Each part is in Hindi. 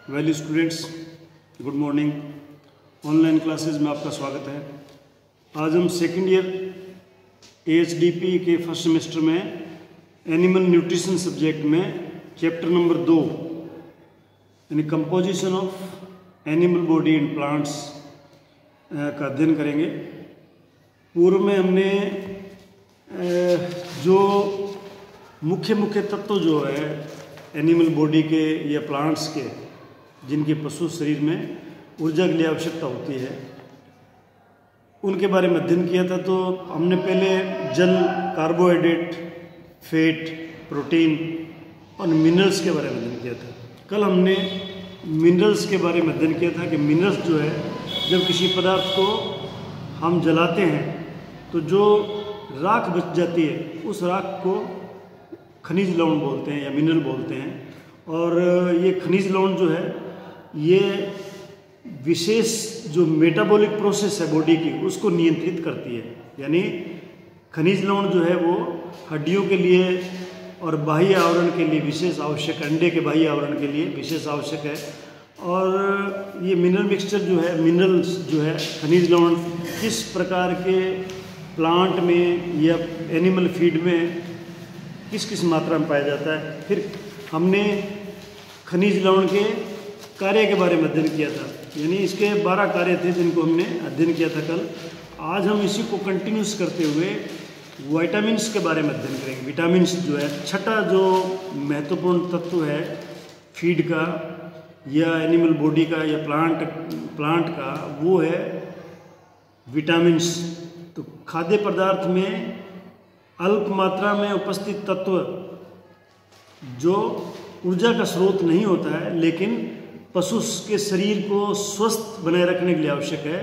Well students, good morning. Online classes में आपका स्वागत है। आज हम सेकेंड ईयर AHDP के फर्स्ट सेमेस्टर में एनिमल न्यूट्रिशन सब्जेक्ट में चैप्टर नंबर 2 यानी composition of animal body in plants का अध्ययन करेंगे। पूर्व में हमने जो मुख्य तत्व जो है एनिमल बॉडी के या प्लांट्स के, जिनके पशु शरीर में ऊर्जा के लिए आवश्यकता होती है, उनके बारे में अध्ययन किया था। तो हमने पहले जल, कार्बोहाइड्रेट, फैट, प्रोटीन और मिनरल्स के बारे में अध्ययन किया था। कल हमने मिनरल्स के बारे में अध्ययन किया था कि मिनरल्स जो है, जब किसी पदार्थ को हम जलाते हैं तो जो राख बच जाती है उस राख को खनिज लवण बोलते हैं या मिनरल बोलते हैं। और ये खनिज लवण जो है ये विशेष जो मेटाबॉलिक प्रोसेस है बॉडी की उसको नियंत्रित करती है। यानी खनिज लवण जो है वो हड्डियों के लिए और बाह्य आवरण के लिए विशेष आवश्यक, अंडे के बाह्य आवरण के लिए विशेष आवश्यक है। और ये मिनरल मिक्सचर जो है, मिनरल्स जो है, खनिज लवण किस प्रकार के प्लांट में या एनिमल फीड में किस किस मात्रा में पाया जाता है। फिर हमने खनिज लवण के कार्य के बारे में अध्ययन किया था, यानी इसके 12 कार्य थे जिनको हमने अध्ययन किया था कल। आज हम इसी को कंटिन्यूस करते हुए विटामिन्स के बारे में अध्ययन करेंगे। विटामिन्स जो है छठा जो महत्वपूर्ण तत्व है फीड का या एनिमल बॉडी का या प्लांट का, वो है विटामिन्स। तो खाद्य पदार्थ में अल्प मात्रा में उपस्थित तत्व जो ऊर्जा का स्रोत नहीं होता है लेकिन पशु के शरीर को स्वस्थ बनाए रखने के लिए आवश्यक है,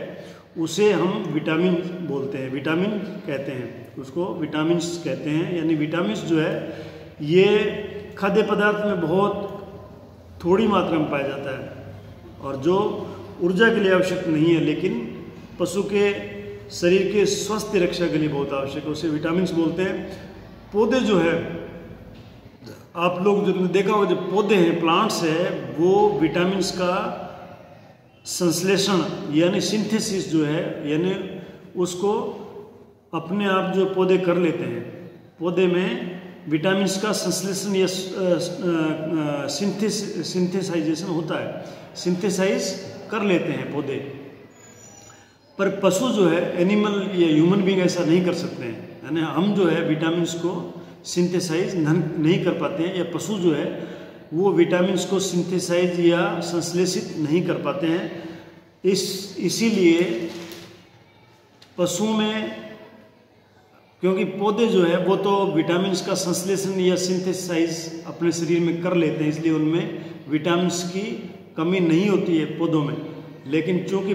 उसे हम विटामिन बोलते हैं, विटामिन कहते हैं, उसको विटामिन्स कहते हैं। यानी विटामिन्स जो है ये खाद्य पदार्थ में बहुत थोड़ी मात्रा में पाया जाता है और जो ऊर्जा के लिए आवश्यक नहीं है लेकिन पशु के शरीर के स्वास्थ्य रक्षा के लिए बहुत आवश्यक है, उसे विटामिन्स बोलते हैं। पौधे जो है, आप लोग जो देखा होगा, जो पौधे हैं, प्लांट्स है, वो विटामिन्स का संश्लेषण यानी सिंथेसिस जो है, यानी उसको अपने आप जो पौधे कर लेते हैं। पौधे में विटामिन्स का संश्लेषण या सिंथेसाइजेशन होता है, सिंथेसाइज कर लेते हैं पौधे। पर पशु जो है, एनिमल या ह्यूमन बीइंग ऐसा नहीं कर सकते हैं। यानी हम जो है विटामिन्स को सिंथेसाइज नहीं कर पाते हैं, या पशु जो है वो विटामिन्स को सिंथेसाइज या संश्लेषित नहीं कर पाते हैं। इसीलिए पशु में, क्योंकि पौधे जो है वो तो विटामिन्स का संश्लेषण या सिंथेसाइज अपने शरीर में कर लेते हैं, इसलिए उनमें विटामिन्स की कमी नहीं होती है पौधों में। लेकिन चूँकि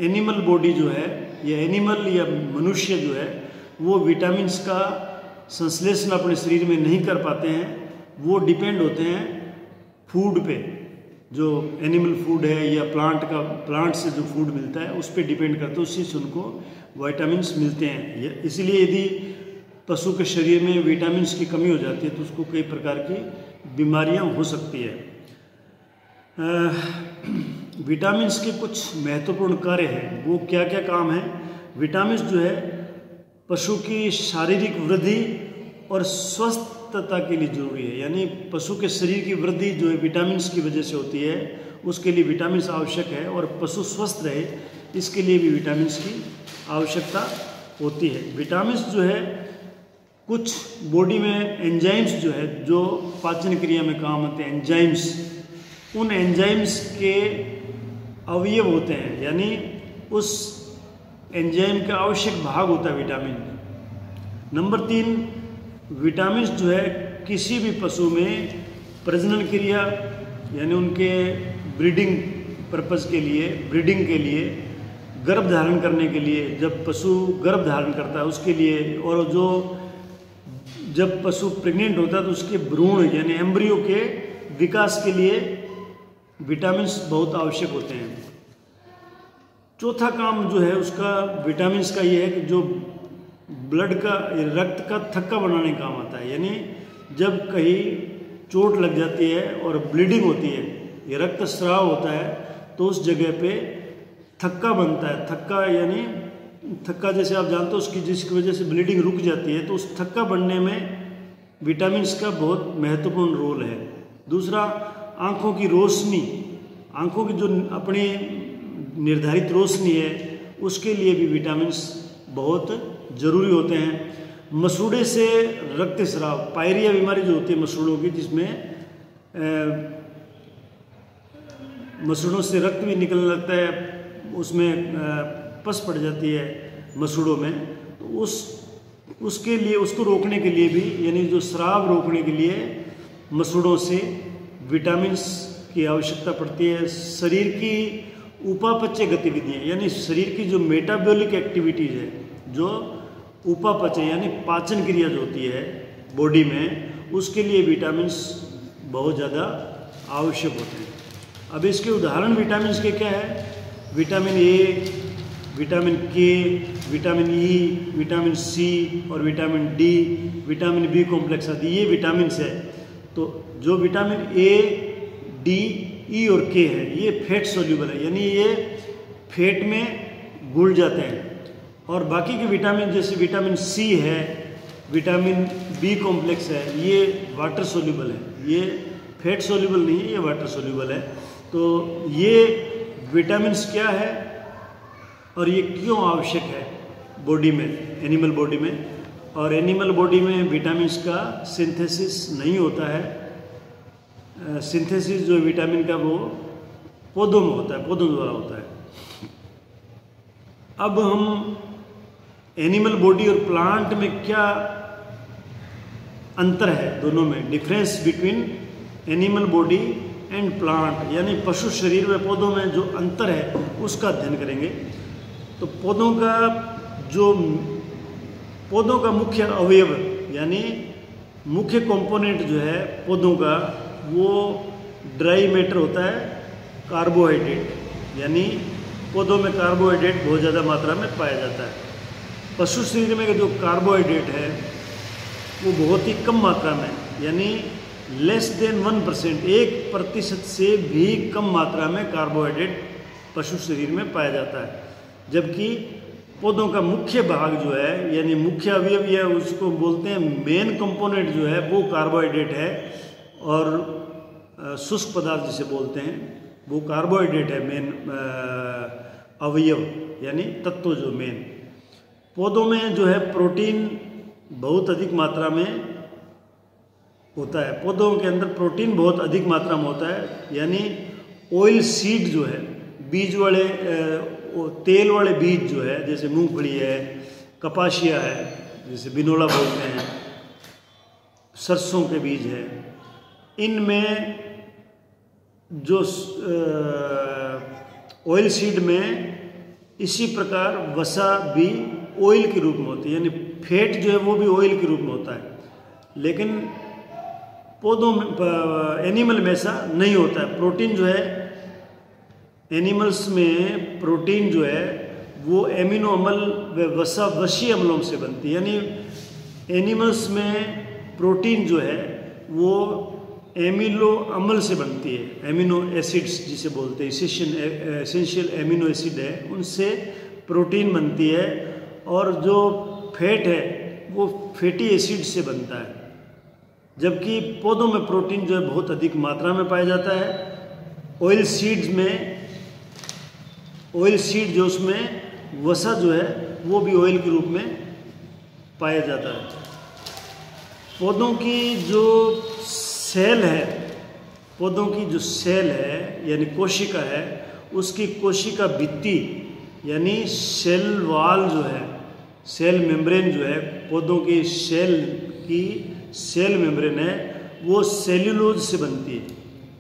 एनिमल बॉडी जो है या एनिमल या मनुष्य जो है वो विटामिन्स का संश्लेषण अपने शरीर में नहीं कर पाते हैं, वो डिपेंड होते हैं फूड पे, जो एनिमल फूड है या प्लांट से जो फूड मिलता है उस पर डिपेंड करते हैं, उससे उनको विटामिन्स मिलते हैं। इसीलिए यदि पशु के शरीर में विटामिन्स की कमी हो जाती है तो उसको कई प्रकार की बीमारियां हो सकती है। विटामिन्स के कुछ महत्वपूर्ण कार्य हैं, वो क्या क्या काम है। विटामिन्स जो है पशु की शारीरिक वृद्धि और स्वस्थता के लिए जरूरी है। यानी पशु के शरीर की वृद्धि जो है विटामिन्स की वजह से होती है, उसके लिए विटामिन्स आवश्यक है। और पशु स्वस्थ रहे इसके लिए भी विटामिन्स की आवश्यकता होती है। विटामिन्स जो है कुछ बॉडी में एंजाइम्स जो है, जो पाचन क्रिया में काम आते हैं, एंजाइम्स, उन एंजाइम्स के अवयव होते हैं, यानी उस एंजाइम का आवश्यक भाग होता है विटामिन। नंबर 3, विटामिन्स जो है किसी भी पशु में प्रजनन क्रिया यानी उनके ब्रीडिंग पर्पज़ के लिए, ब्रीडिंग के लिए, गर्भ धारण करने के लिए, जब पशु गर्भ धारण करता है उसके लिए, और जो जब पशु प्रेग्नेंट होता है तो उसके भ्रूण यानी एम्ब्रियो के विकास के लिए विटामिन्स बहुत आवश्यक होते हैं। चौथा काम जो है उसका विटामिन्स का ये है कि जो ब्लड का, रक्त का थक्का बनाने का काम आता है। यानी जब कहीं चोट लग जाती है और ब्लीडिंग होती है ये रक्त स्राव होता है तो उस जगह पे थक्का बनता है। थक्का यानी थक्का जैसे आप जानते हो उसकी जिसकी वजह से ब्लीडिंग रुक जाती है, तो उस थक्का बनने में विटामिन का बहुत महत्वपूर्ण रोल है। दूसरा, आँखों की रोशनी, आँखों की जो अपनी निर्धारित रोशनी है उसके लिए भी विटामिन्स बहुत ज़रूरी होते हैं। मसूड़े से रक्त स्राव, पायरिया बीमारी जो होती है मसूड़ों की, जिसमें मसूड़ों से रक्त भी निकलने लगता है, उसमें पस पड़ जाती है मसूड़ों में, तो उसके लिए, उसको रोकने के लिए भी, यानी जो स्राव रोकने के लिए मसूड़ों से विटामिन्स की आवश्यकता पड़ती है। शरीर की उपापचय गतिविधियाँ, यानी शरीर की जो मेटाबॉलिक एक्टिविटीज़ है, जो उपापचय यानी पाचन क्रिया जो होती है बॉडी में, उसके लिए विटामिन्स बहुत ज़्यादा आवश्यक होते हैं। अब इसके उदाहरण विटामिन्स के क्या है? Vitamin A, vitamin K, vitamin E, vitamin C और vitamin D, vitamin B complex आदि, ये विटामिन्स है। तो जो विटामिन ए, डी, ई और के है, ये फैट सोल्यूबल है, यानी ये फैट में घुल जाते हैं। और बाकी के विटामिन जैसे विटामिन सी है, विटामिन बी कॉम्प्लेक्स है, ये वाटर सोल्यूबल है, ये फैट सोल्यूबल नहीं है, ये वाटर सोल्यूबल है। तो ये विटामिन्स क्या है और ये क्यों आवश्यक है बॉडी में, एनिमल बॉडी में? और एनिमल बॉडी में विटामिन्स का सिंथेसिस नहीं होता है। सिंथेसिस जो विटामिन का वो पौधों में होता है, पौधों द्वारा होता है। अब हम एनिमल बॉडी और प्लांट में क्या अंतर है, दोनों में difference between animal body and plant, यानी पशु शरीर व पौधों में जो अंतर है उसका अध्ययन करेंगे। तो पौधों का मुख्य अवयव यानी मुख्य कंपोनेंट जो है पौधों का, वो ड्राई मैटर होता है, कार्बोहाइड्रेट, यानी पौधों में कार्बोहाइड्रेट बहुत ज़्यादा मात्रा में पाया जाता है। पशु शरीर में जो कार्बोहाइड्रेट है वो बहुत ही कम मात्रा में, यानी लेस देन 1%, 1% से भी कम मात्रा में कार्बोहाइड्रेट पशु शरीर में पाया जाता है। जबकि पौधों का मुख्य भाग जो है, यानी मुख्य अवयव है, उसको बोलते हैं मेन कंपोनेंट जो है वो कार्बोहाइड्रेट है, और शुष्क पदार्थ जिसे बोलते हैं वो कार्बोहाइड्रेट है, मेन अवयव यानी तत्व जो मेन। पौधों में जो है प्रोटीन बहुत अधिक मात्रा में होता है, पौधों के अंदर प्रोटीन बहुत अधिक मात्रा में होता है, यानी ऑयल सीड जो है, बीज वाले तेल वाले बीज जो है, जैसे मूंगफली है, कपाशिया है, जैसे बिनोला बोलते हैं, सरसों के बीज है, इनमें जो ऑयल सीड में इसी प्रकार वसा भी ऑयल के रूप में होती है, यानी फैट जो है वो भी ऑयल के रूप में होता है। लेकिन पौधों में, एनिमल में ऐसा नहीं होता है। प्रोटीन जो है एनिमल्स में, प्रोटीन जो है वो एमिनो अम्ल व वसा वशीय अम्लों से बनती है, यानी एनिमल्स में प्रोटीन जो है वो एमिनो अम्ल से बनती है, एमिनो एसिड्स जिसे बोलते हैं, एसेंशियल एमिनो एसिड है, उनसे प्रोटीन बनती है। और जो फैट है वो फैटी एसिड से बनता है। जबकि पौधों में प्रोटीन जो है बहुत अधिक मात्रा में पाया जाता है। ऑयल सीड्स में, ऑयल सीड जो उसमें वसा जो है वो भी ऑयल के रूप में पाया जाता है। पौधों की जो सेल है, पौधों की जो सेल है यानी कोशिका है, उसकी कोशिका भित्ति यानी सेल वाल जो है, सेल मेम्ब्रेन जो है, पौधों की सेल की सेल मेम्ब्रेन है, वो सेल्यूलोज से बनती है,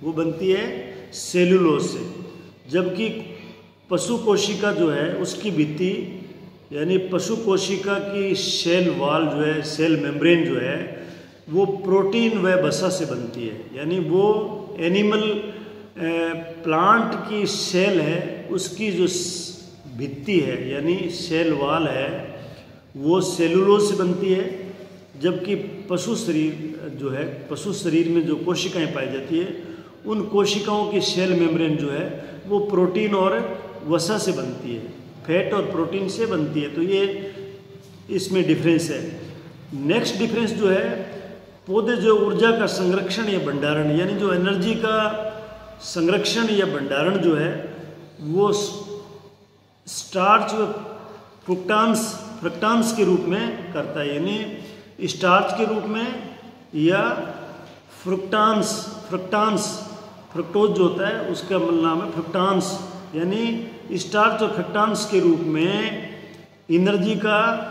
वो बनती है सेल्यूलोज से। जबकि पशु कोशिका जो है उसकी भित्ति यानी पशु कोशिका की सेल वाल जो है, सेल मेम्ब्रेन जो है, वो प्रोटीन व वसा से बनती है। यानी वो एनिमल प्लांट की सेल है, उसकी जो भित्ति है यानी सेल वाल है वो सेलुलोज से बनती है। जबकि पशु शरीर जो है, पशु शरीर में जो कोशिकाएं पाई जाती है उन कोशिकाओं की सेल मेम्ब्रेन जो है वो प्रोटीन और वसा से बनती है, फैट और प्रोटीन से बनती है। तो ये इसमें डिफरेंस है। नेक्स्ट डिफरेंस जो है, पौधे जो ऊर्जा का संरक्षण या भंडारण, यानी जो एनर्जी का संरक्षण या भंडारण जो है वो स्टार्च व फ्रक्टांस के रूप में करता है, यानी स्टार्च के रूप में या फ्रक्टोज जो होता है उसका नाम है फ्रक्टांस, यानी स्टार्च और फ्रक्टांस के रूप में एनर्जी का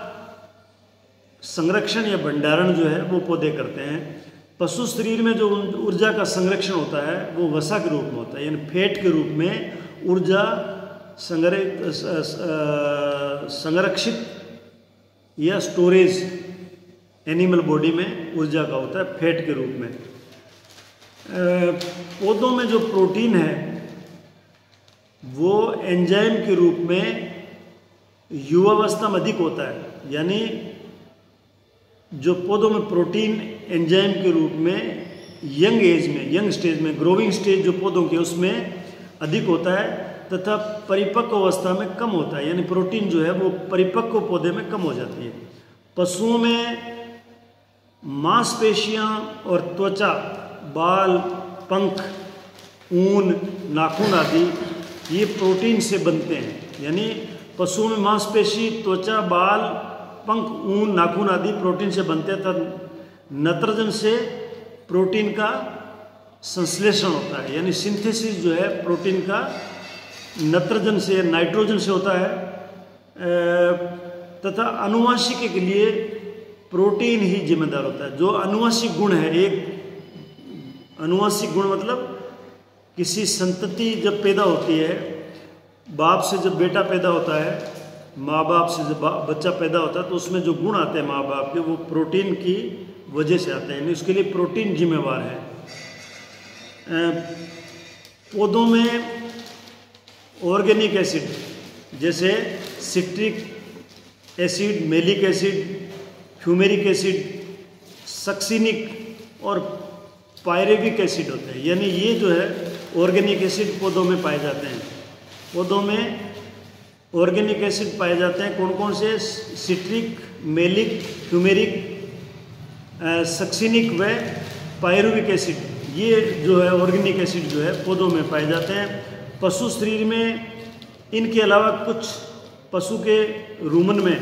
संरक्षण या भंडारण जो है वो पौधे करते हैं। पशु शरीर में जो ऊर्जा का संरक्षण होता है वो वसा के रूप में होता है, यानी फैट के रूप में ऊर्जा संरक्षित या स्टोरेज एनिमल बॉडी में ऊर्जा का होता है फैट के रूप में। पौधों में जो प्रोटीन है वो एंजाइम के रूप में युवावस्था में अधिक होता है, यानी जो पौधों में प्रोटीन एंजाइम के रूप में यंग स्टेज में ग्रोविंग स्टेज जो पौधों के उसमें अधिक होता है तथा परिपक्व अवस्था में कम होता है, यानी प्रोटीन जो है वो परिपक्व पौधे में कम हो जाती है। पशुओं में मांसपेशियां और त्वचा, बाल, पंख, ऊन, नाखून आदि ये प्रोटीन से बनते हैं, यानी पशुओं में मांसपेशी, त्वचा, बाल, पंख, ऊन, नाखून आदि प्रोटीन से बनते हैं तथा नत्रजन से प्रोटीन का संश्लेषण होता है, यानी सिंथेसिस जो है प्रोटीन का नत्रजन से नाइट्रोजन से होता है। तथा आनुवंशिकी के लिए प्रोटीन ही जिम्मेदार होता है। जो आनुवंशिक गुण है, एक आनुवंशिक गुण मतलब किसी संतति जब पैदा होती है, बाप से जब बेटा पैदा होता है, माँ बाप से जब बच्चा पैदा होता है, तो उसमें जो गुण आते हैं माँ बाप के वो प्रोटीन की वजह से आते हैं, यानी उसके लिए प्रोटीन जिम्मेवार है। पौधों में ऑर्गेनिक एसिड जैसे citric acid, malic acid, fumaric acid, succinic और पायरेविक एसिड होते हैं, यानी ये जो है ऑर्गेनिक एसिड पौधों में पाए जाते हैं। पौधों में ऑर्गेनिक एसिड पाए जाते हैं कौन कौन से? सिट्रिक, मेलिक, फ्यूमेरिक, सक्सिनिक व पायरुविक एसिड, ये जो है ऑर्गेनिक एसिड जो है पौधों में पाए जाते हैं। पशु शरीर में इनके अलावा कुछ पशु के रूमन में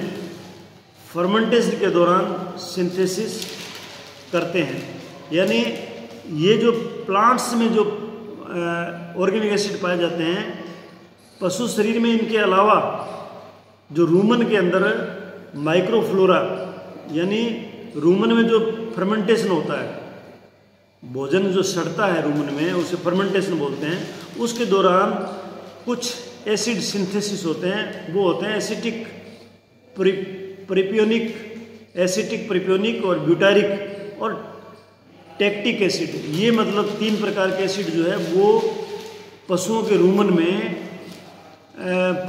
फर्मेंटेशन के दौरान सिंथेसिस करते हैं, यानी ये जो प्लांट्स में जो ऑर्गेनिक एसिड पाए जाते हैं, पशु शरीर में इनके अलावा जो रूमन के अंदर माइक्रोफ्लोरा, यानी रूमन में जो फर्मेंटेशन होता है, भोजन जो सड़ता है रूमन में उसे फर्मेंटेशन बोलते हैं, उसके दौरान कुछ एसिड सिंथेसिस होते हैं, वो होते हैं एसिटिक प्रिपियोनिक और ब्यूटारिक और टैक्टिक एसिड। ये मतलब 3 प्रकार के एसिड जो है वो पशुओं के रूमन में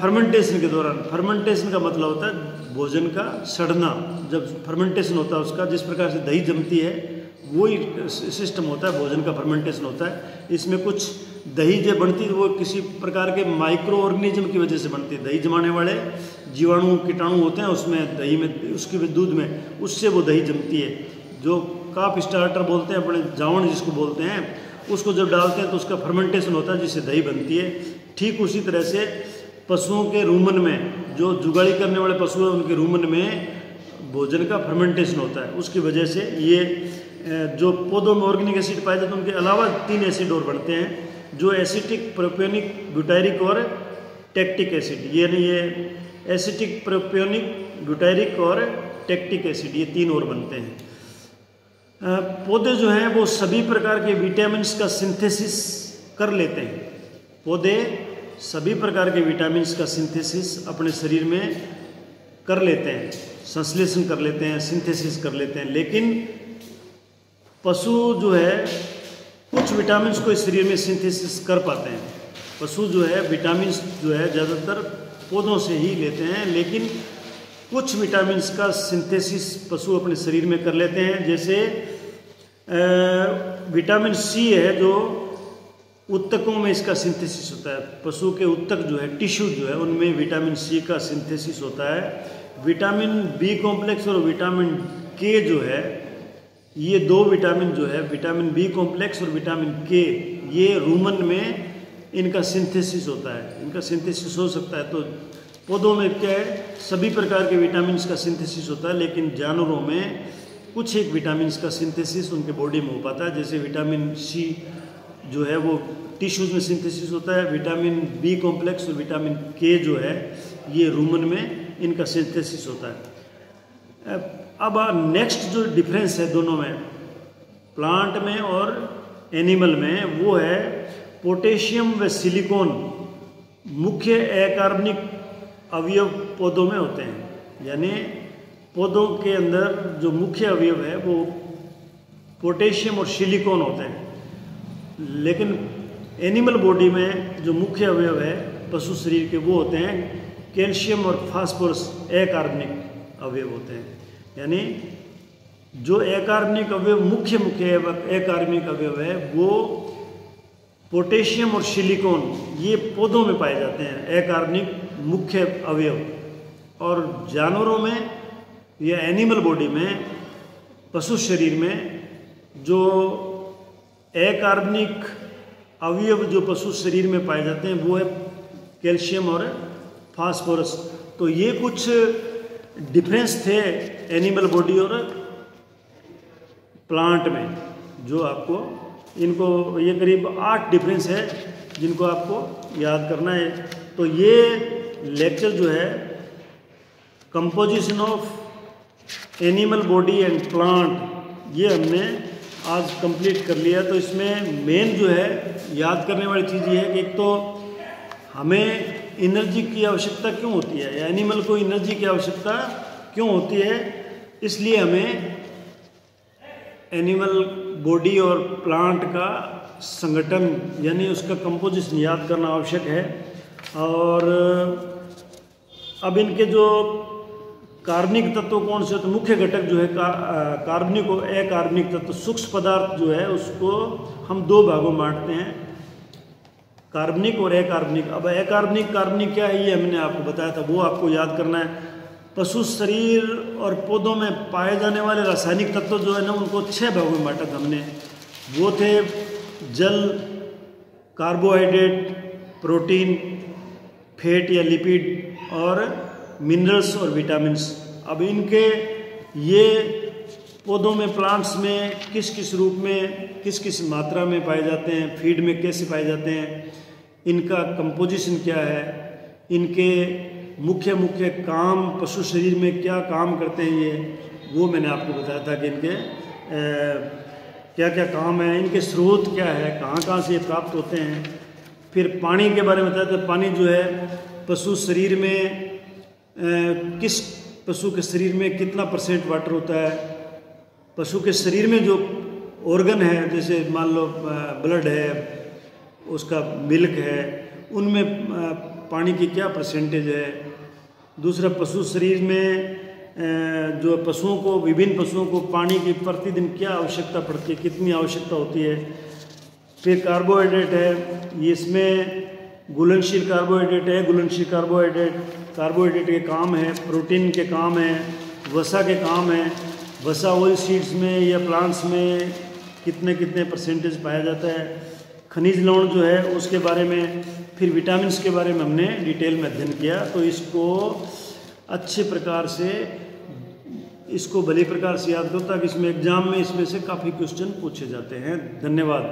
फर्मेंटेशन के दौरान, फर्मेंटेशन का मतलब होता है भोजन का सड़ना, जब फर्मेंटेशन होता है उसका, जिस प्रकार से दही जमती है वही सिस्टम होता है, भोजन का फर्मेंटेशन होता है। इसमें कुछ दही जब बनती है वो किसी प्रकार के माइक्रो ऑर्गेनिज्म की वजह से बनती है, दही जमाने वाले जीवाणु कीटाणु होते हैं उसमें, दही में, उसके दूध में, उससे वो दही जमती है। जो काफ स्टार्टर बोलते हैं अपने, जावण जिसको बोलते हैं, उसको जब डालते हैं तो उसका फर्मेंटेशन होता है जिससे दही बनती है। ठीक उसी तरह से पशुओं के रूमन में, जो जुगाड़ी करने वाले पशु हैं उनके रूमन में भोजन का फर्मेंटेशन होता है, उसकी वजह से ये जो पौधों में ऑर्गेनिक एसिड पाए जाते हैं उनके अलावा 3 एसिड और बनते हैं, जो एसिटिक, प्रोपियोनिक, ब्यूटारिक और टैक्टिक एसिड। यानी ये एसिटिक, प्रोपियोनिक, ब्यूटारिक और टैक्टिक एसिड, ये 3 और बनते हैं। पौधे जो हैं वो सभी प्रकार के विटामिन्स का सिंथेसिस कर लेते हैं। पौधे सभी प्रकार के विटामिन्स का सिंथेसिस अपने शरीर में कर लेते हैं, संश्लेषण कर लेते हैं, सिंथेसिस कर लेते हैं। लेकिन पशु जो है कुछ विटामिन्स को इस शरीर में सिंथेसिस कर पाते हैं। पशु जो है विटामिन्स जो है ज़्यादातर पौधों से ही लेते हैं, लेकिन कुछ विटामिन्स का सिंथेसिस पशु अपने शरीर में कर लेते हैं। जैसे विटामिन सी है जो उत्तकों में इसका सिंथेसिस होता है। पशु के उत्तक जो है, टिश्यू जो है, उनमें विटामिन सी का सिंथेसिस होता है। विटामिन बी कॉम्प्लेक्स और विटामिन के जो है, ये दो विटामिन जो है, विटामिन बी कॉम्प्लेक्स और विटामिन के, ये रूमन में इनका सिंथेसिस होता है। इनका सिंथेसिस हो सकता है। तो पौधों में क्या है, सभी प्रकार के विटामिन का सिंथेसिस होता है, लेकिन जानवरों में कुछ एक विटामिन का सिंथेसिस उनके बॉडी में हो पाता है। जैसे विटामिन सी जो है वो टिश्यूज़ में सिंथेसिस होता है। विटामिन बी कॉम्प्लेक्स और विटामिन के जो है, ये रूमन में इनका सिंथेसिस होता है। अब नेक्स्ट जो डिफरेंस है दोनों में, प्लांट में और एनिमल में, वो है पोटेशियम व सिलिकॉन मुख्य अकार्बनिक अवयव पौधों में होते हैं। यानी पौधों के अंदर जो मुख्य अवयव है वो पोटेशियम और सिलिकॉन होते हैं। लेकिन एनिमल बॉडी में जो मुख्य अवयव है पशु शरीर के, वो होते हैं कैल्शियम और फास्फोरस अकार्बनिक अवयव होते हैं। यानी जो अकार्बनिक अवयव मुख्य अकार्बनिक अवयव है वो पोटेशियम और सिलिकॉन, ये पौधों में पाए जाते हैं अकार्बनिक मुख्य अवयव। और जानवरों में या एनिमल बॉडी में, पशु शरीर में जो अकार्बनिक अवयव जो पशु शरीर में पाए जाते हैं वो है कैल्शियम और फास्फोरस। तो ये कुछ डिफरेंस थे एनिमल बॉडी और प्लांट में, जो आपको इनको, ये करीब 8 डिफरेंस है जिनको आपको याद करना है। तो ये लेक्चर जो है composition of animal body and plant, ये हमने आज कंप्लीट कर लिया। तो इसमें मेन जो है याद करने वाली चीज़ ये है कि एक तो हमें एनर्जी की आवश्यकता क्यों होती है, या एनिमल को एनर्जी की आवश्यकता क्यों होती है, इसलिए हमें एनिमल बॉडी और प्लांट का संगठन यानी उसका कंपोजिशन याद करना आवश्यक है। और अब इनके जो कार्बनिक तत्व कौन से होते हैं, मुख्य घटक जो है कार्बनिक और अकार्बनिक तत्व, सूक्ष्म पदार्थ जो है उसको हम 2 भागों में बांटते हैं, कार्बनिक और अकार्बनिक। अब अकार्बनिक कार्बनिक क्या है ये हमने आपको बताया था, वो आपको याद करना है। पशु शरीर और पौधों में पाए जाने वाले रासायनिक तत्व जो है ना, उनको 6 भागों में बांटा था हमने। वो थे जल, कार्बोहाइड्रेट, प्रोटीन, फैट या लिपिड और मिनरल्स और विटामिन्स। अब इनके ये पौधों में, प्लांट्स में किस किस रूप में, किस किस मात्रा में पाए जाते हैं, फीड में कैसे पाए जाते हैं, इनका कंपोजिशन क्या है, इनके मुख्य काम पशु शरीर में क्या काम करते हैं, ये वो मैंने आपको बताया था कि इनके क्या क्या काम है, इनके स्रोत क्या है, कहाँ से ये प्राप्त होते हैं। फिर पानी के बारे में बताया था। पानी जो है पशु शरीर में किस पशु के शरीर में कितना % वाटर होता है, पशु के शरीर में जो ऑर्गन है, जैसे मान लो ब्लड है, उसका मिल्क है, उनमें पानी की क्या % है। दूसरा, पशु शरीर में जो पशुओं को, विभिन्न पशुओं को पानी की प्रतिदिन क्या आवश्यकता पड़ती है, कितनी आवश्यकता होती है। फिर कार्बोहाइड्रेट है, ये इसमें घुलनशील कार्बोहाइड्रेट है, घुलनशील कार्बोहाइड्रेट के काम है, प्रोटीन के काम है, वसा के काम है। वसा ऑयल सीड्स में या प्लांट्स में कितने % पाया जाता है। खनिज लवण जो है उसके बारे में, फिर विटामिन्स के बारे में हमने डिटेल में अध्ययन किया। तो इसको अच्छे प्रकार से, इसको भली प्रकार से याद करो ताकि इसमें एग्जाम में इसमें से काफ़ी क्वेश्चन पूछे जाते हैं। धन्यवाद।